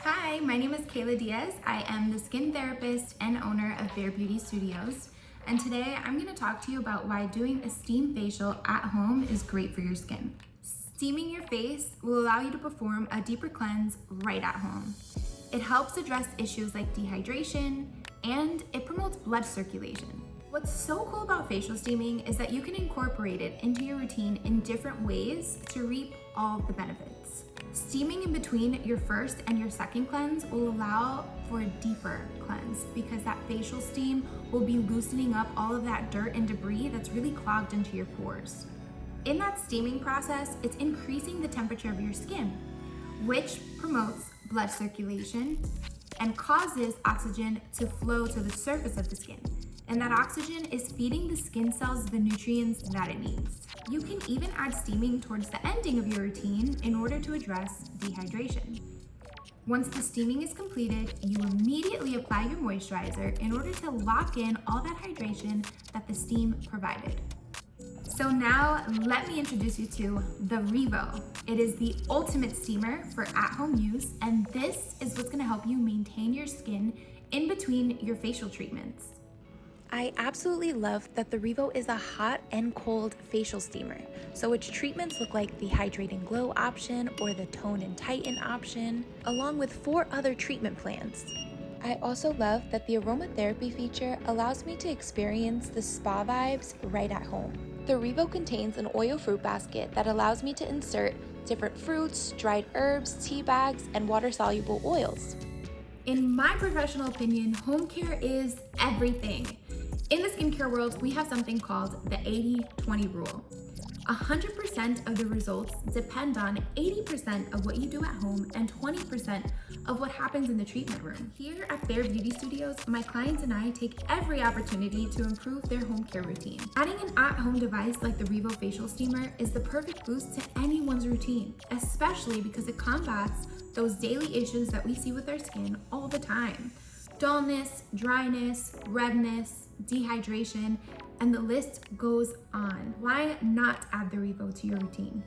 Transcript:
Hi, my name is Kayla Diaz. I am the skin therapist and owner of Bare Beauty Studios. And today I'm going to talk to you about why doing a steam facial at home is great for your skin. Steaming your face will allow you to perform a deeper cleanse right at home. It helps address issues like dehydration and it promotes blood circulation. What's so cool about facial steaming is that you can incorporate it into your routine in different ways to reap all the benefits. Steaming in between your first and your second cleanse will allow for a deeper cleanse because that facial steam will be loosening up all of that dirt and debris that's really clogged into your pores. In that steaming process, it's increasing the temperature of your skin, which promotes blood circulation and causes oxygen to flow to the surface of the skin. And that oxygen is feeding the skin cells the nutrients that it needs. You can even add steaming towards the ending of your routine in order to address dehydration. Once the steaming is completed, you immediately apply your moisturizer in order to lock in all that hydration that the steam provided. So now let me introduce you to the Rivo. It is the ultimate steamer for at-home use, and this is what's gonna help you maintain your skin in between your facial treatments. I absolutely love that the Rivo is a hot and cold facial steamer, so its treatments look like the Hydrating Glow option or the Tone and Tighten option, along with 4 other treatment plans. I also love that the aromatherapy feature allows me to experience the spa vibes right at home. The Rivo contains an oil fruit basket that allows me to insert different fruits, dried herbs, tea bags, and water-soluble oils. In my professional opinion, home care is everything. In the skincare world, we have something called the 80-20 rule. 100% of the results depend on 80% of what you do at home and 20% of what happens in the treatment room. Here at Bare Beauty Studios, my clients and I take every opportunity to improve their home care routine. Adding an at-home device like the Rivo Facial Steamer is the perfect boost to anyone's routine, especially because it combats those daily issues that we see with our skin all the time. Dullness, dryness, redness, dehydration, and the list goes on. Why not add the Rivo to your routine?